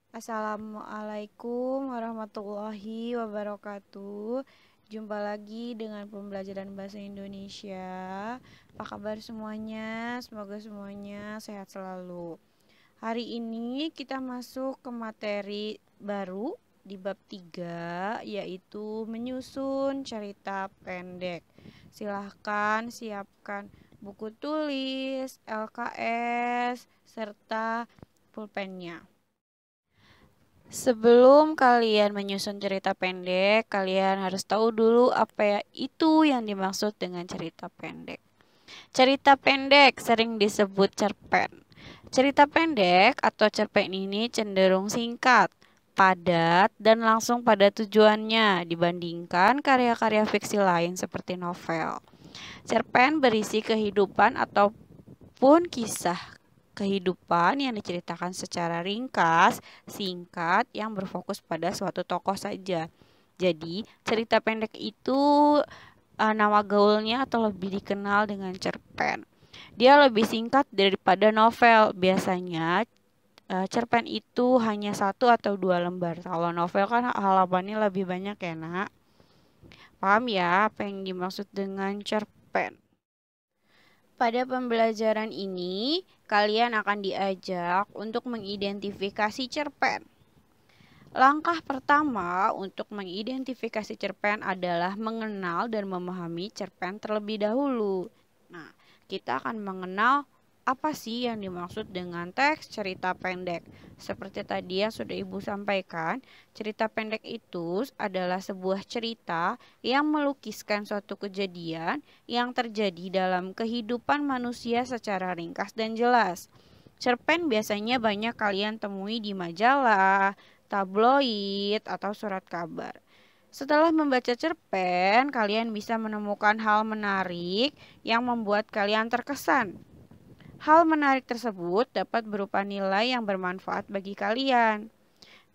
Assalamualaikum warahmatullahi wabarakatuh. Jumpa lagi dengan pembelajaran bahasa Indonesia. Apa kabar semuanya? Semoga semuanya sehat selalu. Hari ini kita masuk ke materi baru di bab 3, yaitu menyusun cerita pendek. Silahkan siapkan buku tulis, LKS, serta pulpennya. Sebelum kalian menyusun cerita pendek, kalian harus tahu dulu apa ya itu yang dimaksud dengan cerita pendek. Cerita pendek sering disebut cerpen. Cerita pendek atau cerpen ini cenderung singkat, padat, dan langsung pada tujuannya dibandingkan karya-karya fiksi lain seperti novel. Cerpen berisi kehidupan ataupun kisah kehidupan yang diceritakan secara ringkas, singkat, yang berfokus pada suatu tokoh saja. Jadi, cerita pendek itu nama gaulnya atau lebih dikenal dengan cerpen. Dia lebih singkat daripada novel. Biasanya cerpen itu hanya 1 atau 2 lembar. Kalau novel kan halamannya lebih banyak ya, Nak. Paham ya apa yang dimaksud dengan cerpen? Pada pembelajaran ini, kalian akan diajak untuk mengidentifikasi cerpen. Langkah pertama untuk mengidentifikasi cerpen adalah mengenal dan memahami cerpen terlebih dahulu. Nah, kita akan mengenal apa sih yang dimaksud dengan teks cerita pendek. Seperti tadi yang sudah Ibu sampaikan, cerita pendek itu adalah sebuah cerita yang melukiskan suatu kejadian yang terjadi dalam kehidupan manusia secara ringkas dan jelas. Cerpen biasanya banyak kalian temui di majalah, tabloid, atau surat kabar. Setelah membaca cerpen, kalian bisa menemukan hal menarik yang membuat kalian terkesan. Hal menarik tersebut dapat berupa nilai yang bermanfaat bagi kalian.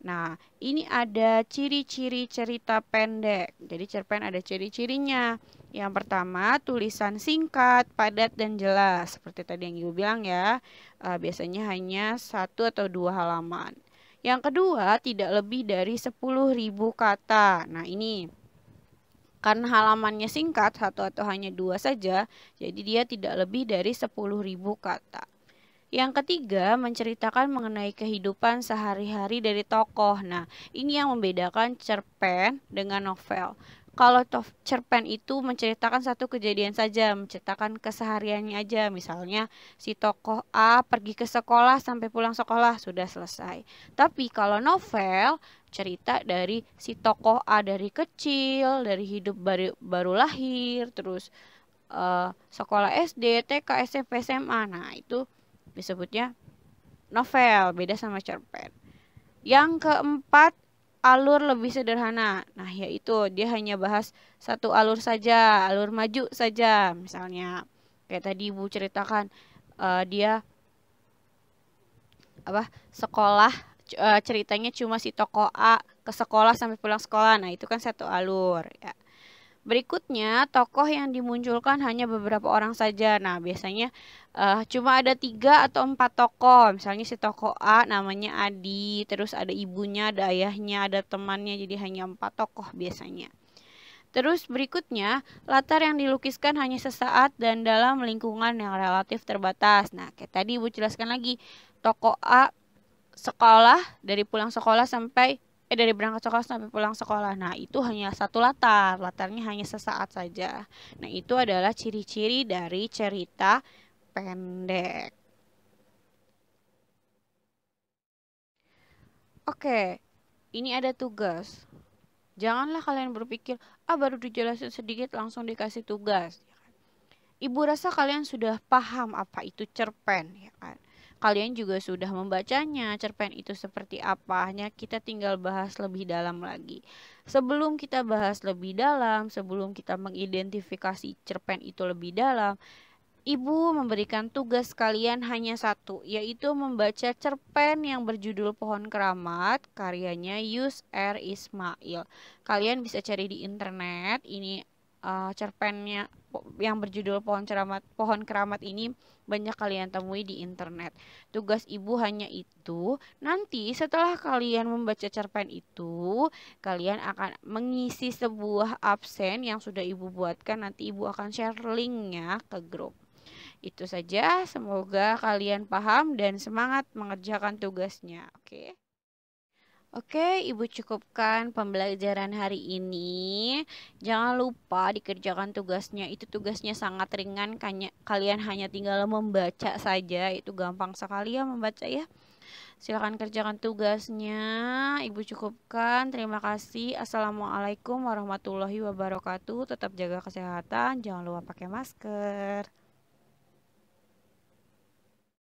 Nah, ini ada ciri-ciri cerita pendek. Jadi cerpen ada ciri-cirinya. Yang pertama, tulisan singkat, padat, dan jelas. Seperti tadi yang Ibu bilang ya, biasanya hanya 1 atau 2 halaman. Yang kedua, tidak lebih dari 10.000 kata. Nah, ini karena halamannya singkat, 1 atau hanya 2 saja, jadi dia tidak lebih dari 10.000 kata. Yang ketiga, menceritakan mengenai kehidupan sehari-hari dari tokoh. Nah, ini yang membedakan cerpen dengan novel. Kalau cerpen itu menceritakan satu kejadian saja, menceritakan kesehariannya aja. Misalnya, si tokoh A pergi ke sekolah sampai pulang sekolah, sudah selesai. Tapi kalau novel, cerita dari si tokoh A dari kecil, dari hidup baru lahir, terus sekolah SD, TK, SMP, SMA. Nah, itu disebutnya novel, beda sama cerpen. Yang keempat, alur lebih sederhana. Nah, yaitu dia hanya bahas satu alur saja, alur maju saja. Misalnya, kayak tadi Ibu ceritakan, dia sekolah, ceritanya cuma si tokoh A ke sekolah sampai pulang sekolah. Nah, itu kan satu alur ya. Berikutnya, tokoh yang dimunculkan hanya beberapa orang saja. Nah, biasanya cuma ada 3 atau 4 tokoh. Misalnya si tokoh A namanya Adi, terus ada ibunya, ada ayahnya, ada temannya. Jadi hanya 4 tokoh biasanya. Terus berikutnya, latar yang dilukiskan hanya sesaat dan dalam lingkungan yang relatif terbatas. Nah, kayak tadi Ibu jelaskan lagi, tokoh A sekolah dari berangkat sekolah sampai pulang sekolah. Nah, itu hanya satu latar, latarnya hanya sesaat saja. Nah, itu adalah ciri-ciri dari cerita pendek. Oke, ini ada tugas. Janganlah kalian berpikir, baru dijelasin sedikit langsung dikasih tugas. Ibu rasa kalian sudah paham apa itu cerpen, ya kan? Kalian juga sudah membacanya, cerpen itu seperti apa, hanya kita tinggal bahas lebih dalam lagi. Sebelum kita bahas lebih dalam, sebelum kita mengidentifikasi cerpen itu lebih dalam, Ibu memberikan tugas kalian hanya satu, yaitu membaca cerpen yang berjudul Pohon Keramat, karyanya Yus R. Ismail. Kalian bisa cari di internet, ini cerpennya yang berjudul pohon keramat ini banyak kalian temui di internet. Tugas ibu hanya itu. Nanti setelah kalian membaca cerpen itu, kalian akan mengisi sebuah absen yang sudah ibu buatkan. Nanti ibu akan share linknya ke grup. Itu saja, semoga kalian paham dan semangat mengerjakan tugasnya. Oke. Oke, Ibu cukupkan pembelajaran hari ini. Jangan lupa dikerjakan tugasnya. Itu tugasnya sangat ringan, kalian hanya tinggal membaca saja. Itu gampang sekali ya membaca ya. Silakan kerjakan tugasnya. Ibu cukupkan. Terima kasih. Assalamualaikum warahmatullahi wabarakatuh. Tetap jaga kesehatan. Jangan lupa pakai masker.